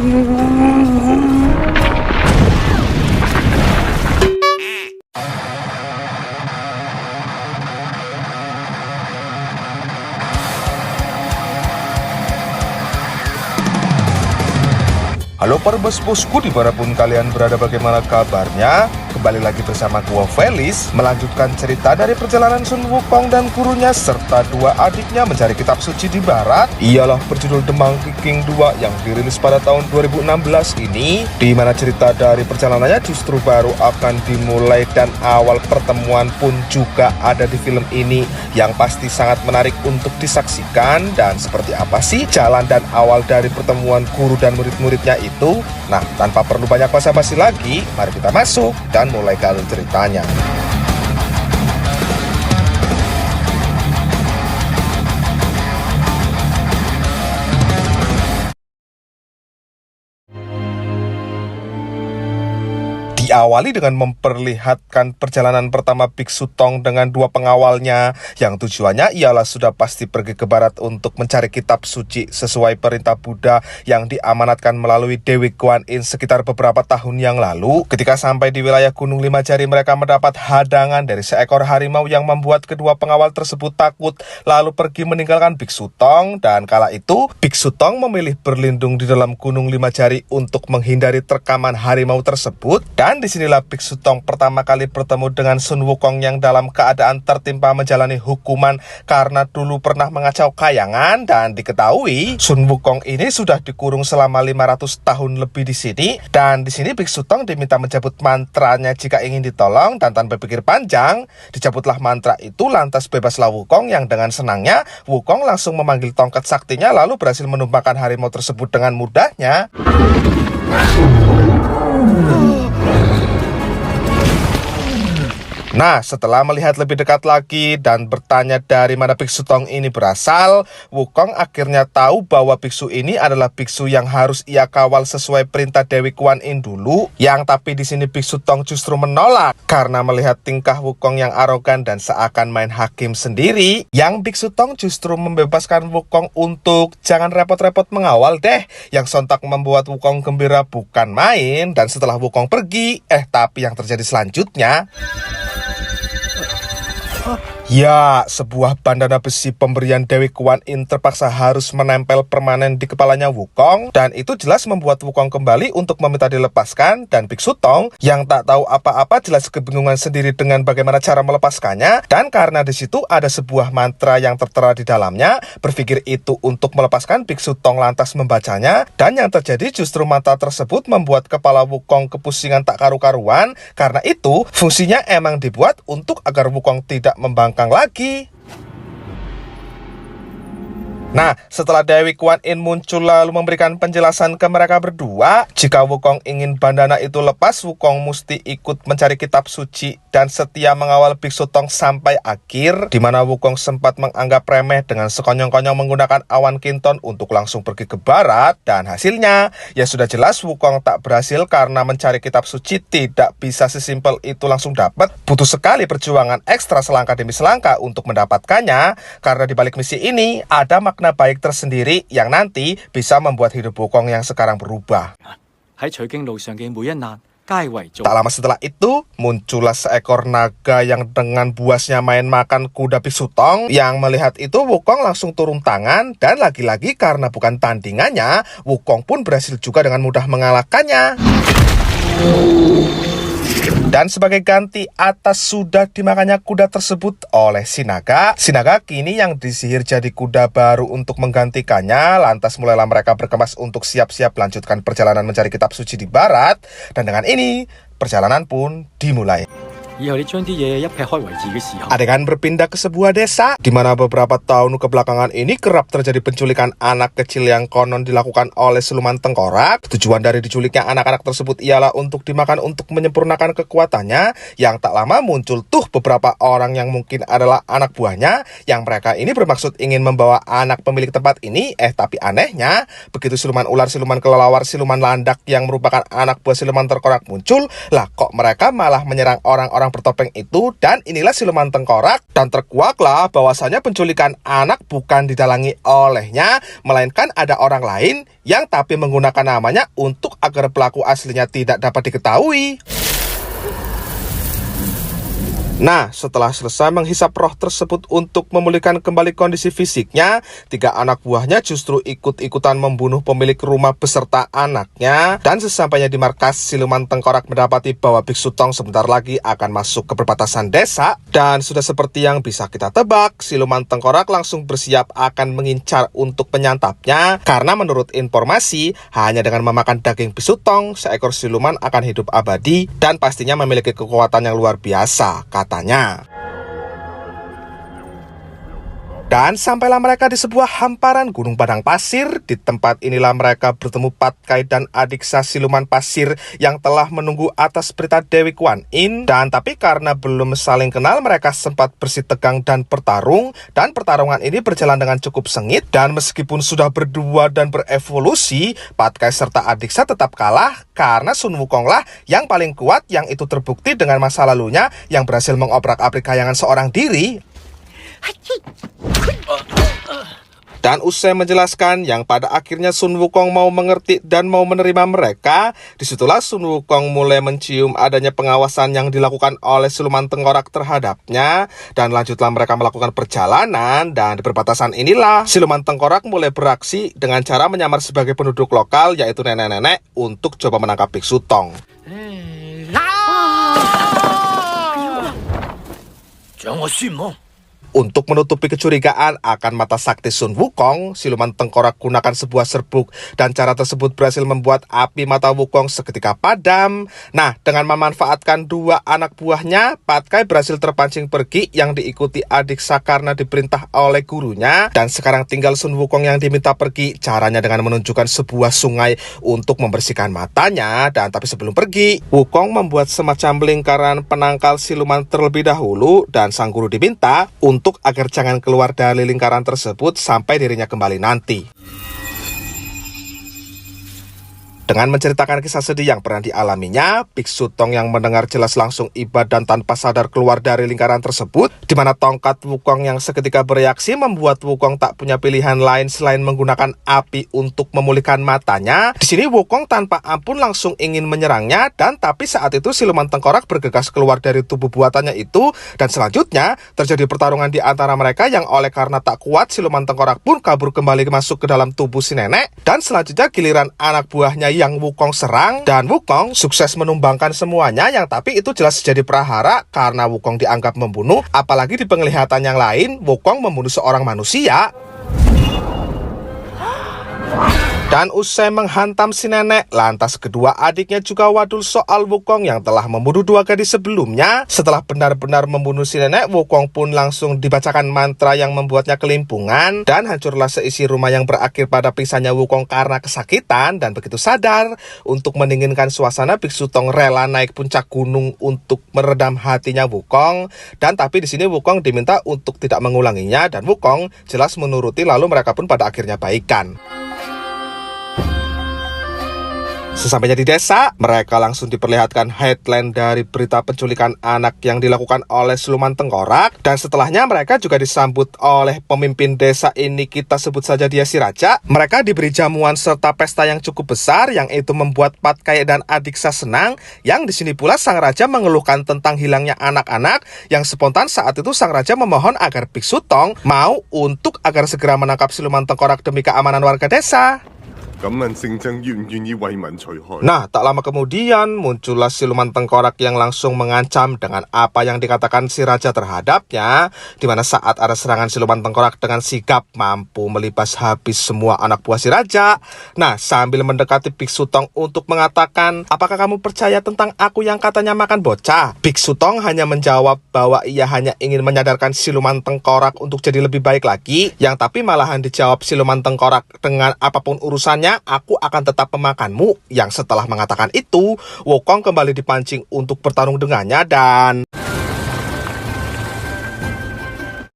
Halo para bos-bosku dimanapun kalian berada, bagaimana kabarnya? Kembali lagi bersama gua Felis, melanjutkan cerita dari perjalanan Sun Wukong dan gurunya serta dua adiknya mencari kitab suci di barat. Ialah berjudul The Monkey King 2 yang dirilis pada tahun 2016 ini, di mana cerita dari perjalanannya justru baru akan dimulai dan awal pertemuan pun juga ada di film ini yang pasti sangat menarik untuk disaksikan. Dan seperti apa sih jalan dan awal dari pertemuan guru dan murid-muridnya itu? Nah, tanpa perlu banyak basa-basi lagi, mari kita masuk dan mulai ke alur ceritanya. Diawali dengan memperlihatkan perjalanan pertama Biksu Tong dengan dua pengawalnya, yang tujuannya ialah sudah pasti pergi ke barat untuk mencari kitab suci sesuai perintah Buddha yang diamanatkan melalui Dewi Guan Yin sekitar beberapa tahun yang lalu. Ketika sampai di wilayah Gunung Lima Jari, mereka mendapat hadangan dari seekor harimau yang membuat kedua pengawal tersebut takut, lalu pergi meninggalkan Biksu Tong. Dan kala itu Biksu Tong memilih berlindung di dalam Gunung Lima Jari untuk menghindari terkaman harimau tersebut. Dan disinilah Biksu Tong pertama kali bertemu dengan Sun Wukong yang dalam keadaan tertimpa menjalani hukuman karena dulu pernah mengacau kayangan. Dan diketahui Sun Wukong ini sudah dikurung selama 500 tahun lebih di sini. Dan di sini Biksu Tong diminta mencabut mantranya jika ingin ditolong, dan tanpa pikir panjang dicabutlah mantra itu, lantas bebaslah Wukong yang dengan senangnya Wukong langsung memanggil tongkat saktinya lalu berhasil menumbangkan harimau tersebut dengan mudahnya. Nah, setelah melihat lebih dekat lagi dan bertanya dari mana Biksu Tong ini berasal, Wukong akhirnya tahu bahwa biksu ini adalah biksu yang harus ia kawal sesuai perintah Dewi Guan Yin dulu. Yang tapi di sini Biksu Tong justru menolak karena melihat tingkah Wukong yang arogan dan seakan main hakim sendiri. Yang Biksu Tong justru membebaskan Wukong untuk jangan repot-repot mengawal deh, yang sontak membuat Wukong gembira bukan main. Dan setelah Wukong pergi, tapi yang terjadi selanjutnya, ya, sebuah bandana besi pemberian Dewi Guan Yin terpaksa harus menempel permanen di kepalanya Wukong, dan itu jelas membuat Wukong kembali untuk meminta dilepaskan. Dan Biksu Tong yang tak tahu apa-apa jelas kebingungan sendiri dengan bagaimana cara melepaskannya. Dan karena di situ ada sebuah mantra yang tertera di dalamnya, berpikir itu untuk melepaskan, Biksu Tong lantas membacanya, dan yang terjadi justru mantra tersebut membuat kepala Wukong kepusingan tak karu-karuan. Karena itu fungsinya emang dibuat untuk agar Wukong tidak membangkang lagi. Nah, setelah Dewi Guan Yin muncul lalu memberikan penjelasan ke mereka berdua, jika Wukong ingin bandana itu lepas, Wukong mesti ikut mencari kitab suci dan setia mengawal Biksu Tong sampai akhir, di mana Wukong sempat menganggap remeh dengan sekonyong-konyong menggunakan awan kinton untuk langsung pergi ke barat. Dan hasilnya, ya sudah jelas Wukong tak berhasil karena mencari kitab suci tidak bisa sesimpel itu langsung dapat. Butuh sekali perjuangan ekstra selangkah demi selangkah untuk mendapatkannya, karena di balik misi ini ada makna baik tersendiri yang nanti bisa membuat hidup Wukong yang sekarang berubah. Tak lama setelah itu, muncullah seekor naga yang dengan buasnya main makan kuda Biksu Tong. Yang melihat itu, Wukong langsung turun tangan, dan lagi-lagi karena bukan tandingannya, Wukong pun berhasil juga dengan mudah mengalahkannya. Dan sebagai ganti atas sudah dimakannya kuda tersebut oleh si naga kini yang disihir jadi kuda baru untuk menggantikannya. Lantas mulailah mereka berkemas untuk siap-siap melanjutkan perjalanan mencari kitab suci di barat. Dan dengan ini, perjalanan pun dimulai. Adegan berpindah ke sebuah desa di mana beberapa tahun kebelakangan ini kerap terjadi penculikan anak kecil yang konon dilakukan oleh siluman tengkorak. Tujuan dari diculiknya anak-anak tersebut ialah untuk dimakan untuk menyempurnakan kekuatannya. Yang tak lama muncul tuh beberapa orang yang mungkin adalah anak buahnya, yang mereka ini bermaksud ingin membawa anak pemilik tempat ini. Tapi anehnya, begitu siluman ular, siluman kelelawar, siluman landak yang merupakan anak buah siluman tengkorak muncul, lah kok mereka malah menyerang orang-orang orang bertopeng itu, dan inilah siluman tengkorak, dan terkuaklah bahwasanya penculikan anak bukan didalangi olehnya, melainkan ada orang lain yang tapi menggunakan namanya untuk agar pelaku aslinya tidak dapat diketahui. Nah, setelah selesai menghisap roh tersebut untuk memulihkan kembali kondisi fisiknya, 3 anak buahnya justru ikut-ikutan membunuh pemilik rumah beserta anaknya. Dan sesampainya di markas, siluman tengkorak mendapati bahwa Biksu Tong sebentar lagi akan masuk ke perbatasan desa. Dan sudah seperti yang bisa kita tebak, siluman tengkorak langsung bersiap akan mengincar untuk menyantapnya. Karena menurut informasi, hanya dengan memakan daging Biksu Tong, seekor siluman akan hidup abadi dan pastinya memiliki kekuatan yang luar biasa, katanya. Dan sampailah mereka di sebuah hamparan gunung padang pasir. Di tempat inilah mereka bertemu Patkai dan Adiksa siluman pasir yang telah menunggu atas perintah Dewi Kuan Yin. Dan tapi karena belum saling kenal, mereka sempat bersitegang dan bertarung. Dan pertarungan ini berjalan dengan cukup sengit. Dan meskipun sudah berdua dan berevolusi, Patkai serta Adiksa tetap kalah karena Sun Wukong lah yang paling kuat, yang itu terbukti dengan masa lalunya yang berhasil mengobrak-abrik kayangan seorang diri. Dan usai menjelaskan yang pada akhirnya Sun Wukong mau mengerti dan mau menerima mereka, disitulah Sun Wukong mulai mencium adanya pengawasan yang dilakukan oleh siluman tengkorak terhadapnya. Dan lanjutlah mereka melakukan perjalanan, dan di perbatasan inilah siluman tengkorak mulai beraksi dengan cara menyamar sebagai penduduk lokal, yaitu nenek-nenek, untuk coba menangkap Biksu Tong. Untuk menutupi kecurigaan akan mata sakti Sun Wukong, siluman tengkorak gunakan sebuah serbuk, dan cara tersebut berhasil membuat api mata Wukong seketika padam. Nah, dengan memanfaatkan 2 anak buahnya, Patkai berhasil terpancing pergi yang diikuti Adiksa karena diperintah oleh gurunya. Dan sekarang tinggal Sun Wukong yang diminta pergi, caranya dengan menunjukkan sebuah sungai untuk membersihkan matanya. Dan tapi sebelum pergi, Wukong membuat semacam lingkaran penangkal siluman terlebih dahulu, dan sang guru diminta untuk agar jangan keluar dari lingkaran tersebut sampai dirinya kembali nanti. Dengan menceritakan kisah sedih yang pernah dialaminya, Biksu Tong yang mendengar jelas langsung iba dan tanpa sadar keluar dari lingkaran tersebut, di mana tongkat Wukong yang seketika bereaksi membuat Wukong tak punya pilihan lain selain menggunakan api untuk memulihkan matanya. Di sini Wukong tanpa ampun langsung ingin menyerangnya, dan tapi saat itu siluman tengkorak bergegas keluar dari tubuh buatannya itu, dan selanjutnya terjadi pertarungan di antara mereka yang oleh karena tak kuat, siluman tengkorak pun kabur kembali masuk ke dalam tubuh si nenek. Dan selanjutnya giliran anak buahnya yang Wukong serang, dan Wukong sukses menumbangkan semuanya, yang tapi itu jelas jadi prahara karena Wukong dianggap membunuh, apalagi di penglihatan yang lain Wukong membunuh seorang manusia. Dan usai menghantam si nenek, lantas kedua adiknya juga wadul soal Wukong yang telah membunuh 2 gadis sebelumnya. Setelah benar-benar membunuh si nenek, Wukong pun langsung dibacakan mantra yang membuatnya kelimpungan, dan hancurlah seisi rumah yang berakhir pada pingsannya Wukong karena kesakitan. Dan begitu sadar, untuk mendinginkan suasana, Biksu Tong rela naik puncak gunung untuk meredam hatinya Wukong. Dan tapi di sini Wukong diminta untuk tidak mengulanginya, dan Wukong jelas menuruti, lalu mereka pun pada akhirnya baikan. Sesampainya di desa, mereka langsung diperlihatkan headline dari berita penculikan anak yang dilakukan oleh siluman tengkorak. Dan setelahnya mereka juga disambut oleh pemimpin desa ini, kita sebut saja dia si raja. Mereka diberi jamuan serta pesta yang cukup besar, yang itu membuat Patkai dan Adiksa senang. Yang di sini pula sang raja mengeluhkan tentang hilangnya anak-anak, yang spontan saat itu sang raja memohon agar Biksu Tong mau untuk agar segera menangkap siluman tengkorak demi keamanan warga desa. Nah, tak lama kemudian muncullah siluman tengkorak yang langsung mengancam dengan apa yang dikatakan si raja terhadapnya, di mana saat ada serangan siluman tengkorak dengan sigap mampu melibas habis semua anak buah si raja. Nah, sambil mendekati Biksu Tong untuk mengatakan, apakah kamu percaya tentang aku yang katanya makan bocah? Biksu Tong hanya menjawab bahwa ia hanya ingin menyadarkan siluman tengkorak untuk jadi lebih baik lagi, yang tapi malahan dijawab siluman tengkorak dengan apapun urusannya, aku akan tetap memakanmu. Yang setelah mengatakan itu, Wukong kembali dipancing untuk bertarung dengannya, dan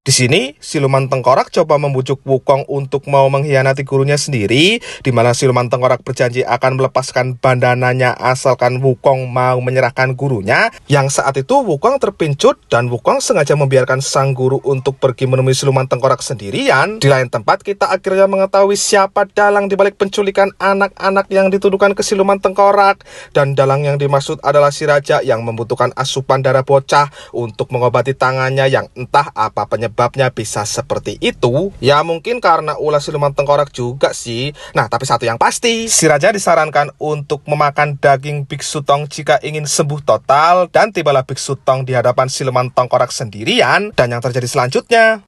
Di sini, siluman tengkorak coba membujuk Wukong untuk mau mengkhianati gurunya sendiri, di mana siluman tengkorak berjanji akan melepaskan bandananya asalkan Wukong mau menyerahkan gurunya. Yang saat itu Wukong terpincut dan Wukong sengaja membiarkan sang guru untuk pergi menemui siluman tengkorak sendirian. Di lain tempat, kita akhirnya mengetahui siapa dalang dibalik penculikan anak-anak yang dituduhkan ke siluman tengkorak. Dan dalang yang dimaksud adalah si raja yang membutuhkan asupan darah bocah untuk mengobati tangannya yang entah apa penyebabnya bisa seperti itu. Ya mungkin karena ulah siluman tengkorak juga sih. Nah tapi satu yang pasti, si raja disarankan untuk memakan daging Biksu Tong jika ingin sembuh total. Dan tibalah Biksu Tong di hadapan siluman tengkorak sendirian. Dan yang terjadi selanjutnya,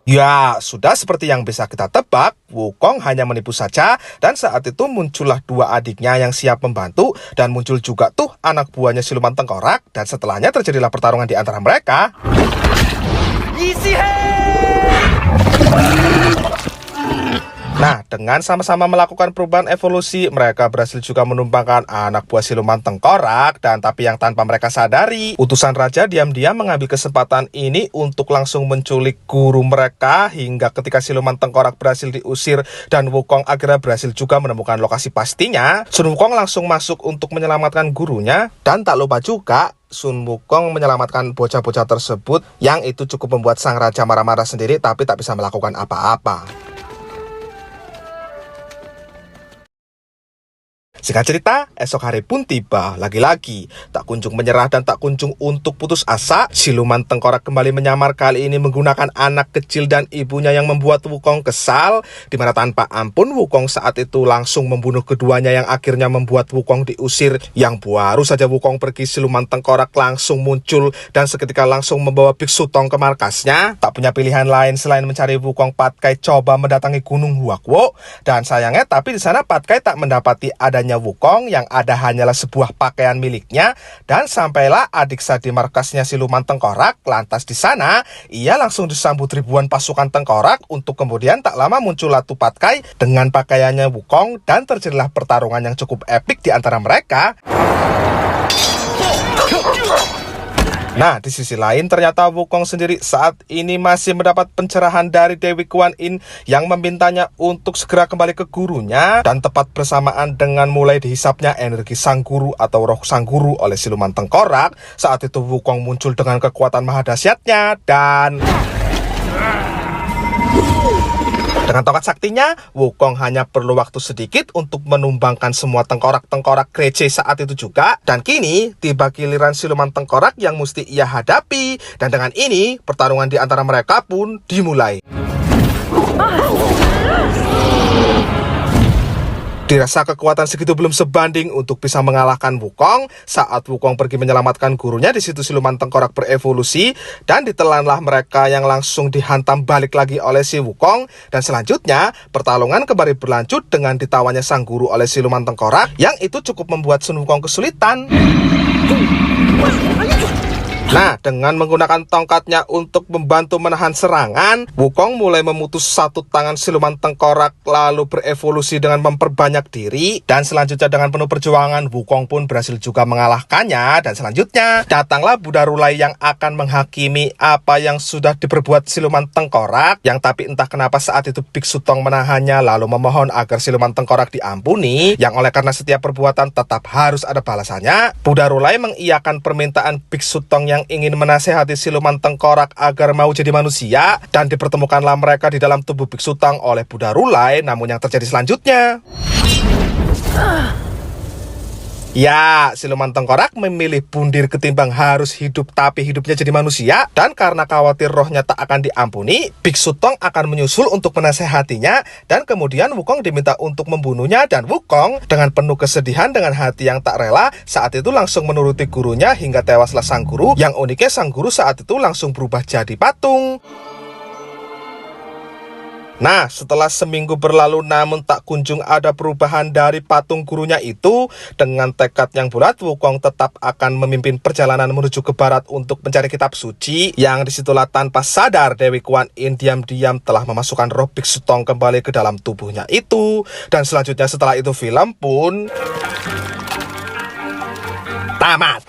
ya, sudah seperti yang bisa kita tebak, Wukong hanya menipu saja, dan saat itu muncullah dua adiknya yang siap membantu, dan muncul juga tuh anak buahnya siluman tengkorak, dan setelahnya terjadilah pertarungan di antara mereka. Nah, dengan sama-sama melakukan perubahan evolusi, mereka berhasil juga menumbangkan anak buah siluman tengkorak. Dan tapi yang tanpa mereka sadari, utusan raja diam-diam mengambil kesempatan ini untuk langsung menculik guru mereka. Hingga ketika siluman tengkorak berhasil diusir dan Wukong akhirnya berhasil juga menemukan lokasi pastinya, Sun Wukong langsung masuk untuk menyelamatkan gurunya. Dan tak lupa juga, Sun Wukong menyelamatkan bocah-bocah tersebut, yang itu cukup membuat sang raja marah-marah sendiri tapi tak bisa melakukan apa-apa. Singkat cerita, esok hari pun tiba. Lagi-lagi, tak kunjung menyerah dan tak kunjung untuk putus asa, siluman tengkorak kembali menyamar, kali ini menggunakan anak kecil dan ibunya yang membuat Wukong kesal, dimana tanpa ampun Wukong saat itu langsung membunuh keduanya yang akhirnya membuat Wukong diusir. Yang baru saja Wukong pergi, siluman tengkorak langsung muncul dan seketika langsung membawa Biksu Tong ke markasnya. Tak punya pilihan lain selain mencari Wukong, Patkai coba mendatangi Gunung Huakwo, dan sayangnya tapi di sana Patkai tak mendapati adanya Wukong, yang ada hanyalah sebuah pakaian miliknya. Dan sampailah Adiksa di markasnya siluman tengkorak. Lantas di sana ia langsung disambut ribuan pasukan tengkorak, untuk kemudian tak lama muncullah Patkai dengan pakaiannya Wukong, dan terjadilah pertarungan yang cukup epik di antara mereka. Nah, di sisi lain ternyata Wukong sendiri saat ini masih mendapat pencerahan dari Dewi Kuan Yin yang memintanya untuk segera kembali ke gurunya. Dan tepat bersamaan dengan mulai dihisapnya energi sang guru atau roh sang guru oleh siluman tengkorak, saat itu Wukong muncul dengan kekuatan mahadasyatnya dan dengan tongkat saktinya, Wukong hanya perlu waktu sedikit untuk menumbangkan semua tengkorak-tengkorak kreceh saat itu juga. Dan kini, tiba giliran siluman tengkorak yang mesti ia hadapi. Dan dengan ini, pertarungan di antara mereka pun dimulai. Dirasa kekuatan segitu belum sebanding untuk bisa mengalahkan Wukong. Saat Wukong pergi menyelamatkan gurunya, di situ siluman tengkorak berevolusi dan ditelanlah mereka yang langsung dihantam balik lagi oleh si Wukong. Dan selanjutnya, pertarungan kembali berlanjut dengan ditawanya sang guru oleh siluman tengkorak, yang itu cukup membuat Sun Wukong kesulitan. Nah, dengan menggunakan tongkatnya untuk membantu menahan serangan, Wukong mulai memutus satu tangan siluman tengkorak lalu berevolusi dengan memperbanyak diri. Dan selanjutnya dengan penuh perjuangan, Wukong pun berhasil juga mengalahkannya. Dan selanjutnya, datanglah Buddha Rulai yang akan menghakimi apa yang sudah diperbuat siluman tengkorak. Yang tapi entah kenapa saat itu Biksu Tong menahannya lalu memohon agar siluman tengkorak diampuni. Yang oleh karena setiap perbuatan tetap harus ada balasannya, Buddha Rulai mengiyakan permintaan Biksu Tong yang ingin menasehati siluman tengkorak agar mau jadi manusia. Dan dipertemukanlah mereka di dalam tubuh Biksu Tong oleh Buddha Rulai. Namun yang terjadi selanjutnya, ya, siluman tengkorak memilih bundir ketimbang harus hidup tapi hidupnya jadi manusia. Dan karena khawatir rohnya tak akan diampuni, Biksu Tong akan menyusul untuk menasehatinya. Dan kemudian Wukong diminta untuk membunuhnya. Dan Wukong dengan penuh kesedihan, dengan hati yang tak rela, saat itu langsung menuruti gurunya hingga tewaslah sang guru. Yang uniknya sang guru saat itu langsung berubah jadi patung. Nah, setelah seminggu berlalu namun tak kunjung ada perubahan dari patung gurunya itu, dengan tekad yang bulat Wukong tetap akan memimpin perjalanan menuju ke barat untuk mencari kitab suci. Yang disitulah tanpa sadar Dewi Kuan Yin diam-diam telah memasukkan roh Biksu Tong kembali ke dalam tubuhnya itu. Dan selanjutnya setelah itu film pun tamat.